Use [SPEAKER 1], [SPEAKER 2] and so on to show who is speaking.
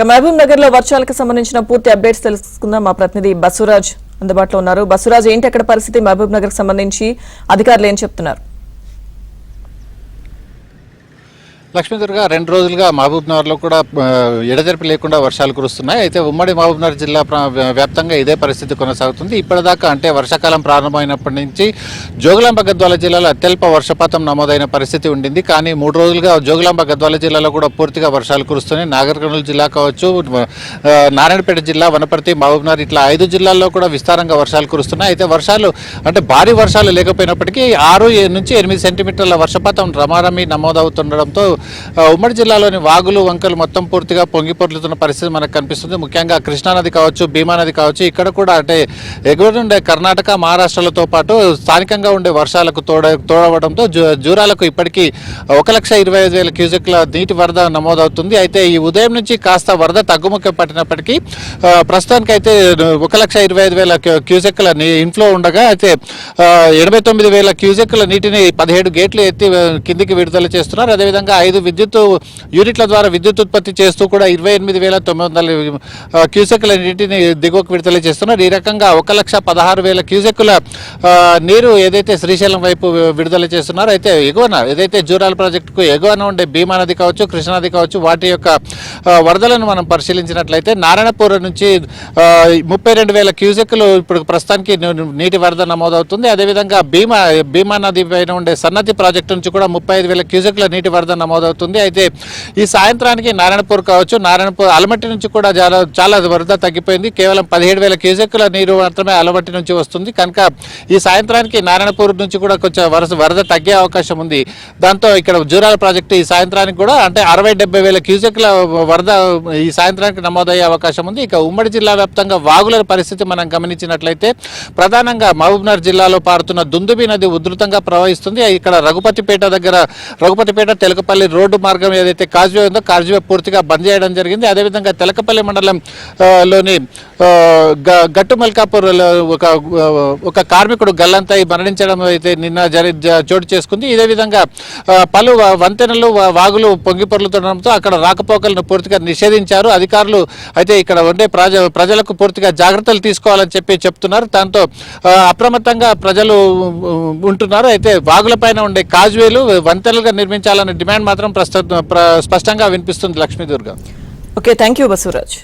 [SPEAKER 1] మహబూబ్ నగర్ లో వర్షాలకు సంబంధించిన పూర్తి అప్డేట్స్ తెలుసుకుందాం. మా ప్రతినిధి బసురాజ్ అందుబాటులో ఉన్నారు. బసురాజ్, ఏంటి అక్కడ పరిస్థితి? మహబూబ్ నగర్ సంబంధించి అధికారులు ఏం చెప్తున్నారు?
[SPEAKER 2] లక్ష్మీదుర్గ 2 రోజులుగా మహబూబ్నగర్లో కూడా ఎడతెరిపి లేకుండా వర్షాలు కురుస్తున్నాయి. అయితే ఉమ్మడి మహబూబ్నగర్ జిల్లా వ్యాప్తంగా ఇదే పరిస్థితి కొనసాగుతుంది. ఇప్పటిదాకా అంటే వర్షాకాలం ప్రారంభమైనప్పటి నుంచి జోగులాంబ గద్వాల జిల్లాలో అత్యల్ప వర్షపాతం నమోదైన పరిస్థితి ఉండింది. కానీ 3 రోజులుగా జోగులాంబ గద్వాల జిల్లాలో కూడా పూర్తిగా వర్షాలు కురుస్తున్నాయి. నాగర్ కర్నూలు జిల్లా కావచ్చు, నారాయణపేట జిల్లా, వనపర్తి, మహబూబ్నగర్ ఇట్లా 5 జిల్లాల్లో కూడా విస్తారంగా వర్షాలు కురుస్తున్నాయి. అయితే వర్షాలు అంటే భారీ వర్షాలు లేకపోయినప్పటికీ 6 నుంచి 8 సెంటీమీటర్ల వర్షపాతం రమారమి నమోదవుతుండడంతో ఉమ్మడి జిల్లాలోని వాగులు వంకలు మొత్తం పూర్తిగా పొంగి పొర్లుతున్న పరిస్థితి మనకు కనిపిస్తుంది. ముఖ్యంగా కృష్ణానది కావచ్చు, భీమా నది కావచ్చు, ఇక్కడ కూడా అంటే ఎగువ నుండే కర్ణాటక, మహారాష్ట్రలతో పాటు స్థానికంగా ఉండే వర్షాలకు తోడవడంతో జూరాలకు ఇప్పటికీ 1,25,000 క్యూసెక్ల నీటి వరద నమోదవుతుంది. అయితే ఈ ఉదయం నుంచి కాస్త వరద తగ్గుముఖం పట్టినప్పటికీ ప్రస్తుతానికి అయితే 1,25,000 క్యూసెక్ల ఇన్ఫ్లో ఉండగా అయితే 89,000 క్యూసెక్ల నీటిని 17 గేట్లు ఎత్తి కిందికి విడుదల చేస్తున్నారు. అదేవిధంగా 5 విద్యుత్ యూనిట్ల ద్వారా విద్యుత్ ఉత్పత్తి చేస్తూ కూడా 28,900 క్యూసెక్ల నీటిని దిగువకు విడుదల చేస్తున్నారు. ఈ రకంగా 1,16,000 క్యూసెక్ల నీరు ఏదైతే శ్రీశైలం వైపు విడుదల చేస్తున్నారో, అయితే ఎగువన ఏదైతే జూరాల ప్రాజెక్టుకు ఎగువన ఉండే భీమా నది కావచ్చు, కృష్ణానది కావచ్చు, వాటి యొక్క వరదలను మనం పరిశీలించినట్లయితే నారాయణపూర్ నుంచి 32,000 క్యూసెక్లు ఇప్పుడు ప్రస్తుతానికి నీటి వరద నమోదవుతుంది. అదేవిధంగా భీమా నది పైన ఉండే సన్నతి ప్రాజెక్టు నుంచి కూడా 35,000 క్యూసెక్ల నీటి వరద నమోదవుతుంది. అయితే ఈ సాయంత్రానికి నారాయణపూర్ కావచ్చు, అలమట్టి నుంచి కూడా చాలా వరద తగ్గిపోయింది. కేవలం 17,000 క్యూసెక్ల నీరు మాత్రమే అలమట్టి నుంచి వస్తుంది. కనుక ఈ సాయంత్రానికి నారాయణపూర్ నుంచి కూడా కొంచెం వరద తగ్గే అవకాశం ఉంది. దాంతో ఇక్కడ జూరాల ప్రాజెక్టు ఈ సాయంత్రానికి కూడా అంటే 60,000-70,000 క్యూసెక్ల వరద ఈ సాయంత్రానికి నమోదయ్యే అవకాశం ఉంది. ఇక ఉమ్మడి జిల్లా వ్యాప్తంగా వాగుల పరిస్థితి మనం గమనించినట్లయితే ప్రధానంగా మహబూబ్నగర్ జిల్లాలో పారుతున్న దుందుబి నది ఉధృతంగా ప్రవహిస్తుంది. ఇక్కడ రఘుపతిపేట తెలకపల్లి రోడ్డు మార్గం ఏదైతే కాజ్వే ఉందో కాజ్వే పూర్తిగా బంద్ చేయడం జరిగింది. అదేవిధంగా తెలకపల్లి మండలంలోని గట్టుమల్కాపూర్ ఒక కార్మికుడు గల్లంతై మరణించడం అయితే నిన్న చోటు చేసుకుంది. ఇదే విధంగా పలు వంతెనలు వాగులు పొంగి పొర్లుతుండడంతో అక్కడ రాకపోకలను పూర్తిగా నిషేధించారు అధికారులు. అయితే ఇక్కడ ఉండే ప్రజలకు పూర్తిగా జాగ్రత్తలు తీసుకోవాలని చెప్తున్నారు. దాంతో అప్రమత్తంగా ప్రజలు ఉంటున్నారు. అయితే వాగులపైన ఉండే కాజ్వేలు వంతెనలుగా నిర్మించాలనే డిమాండ్ మాత్రం స్పష్టంగా వినిపిస్తుంది. లక్ష్మీదుర్గ.
[SPEAKER 1] Okay, thank you బసురాజ్.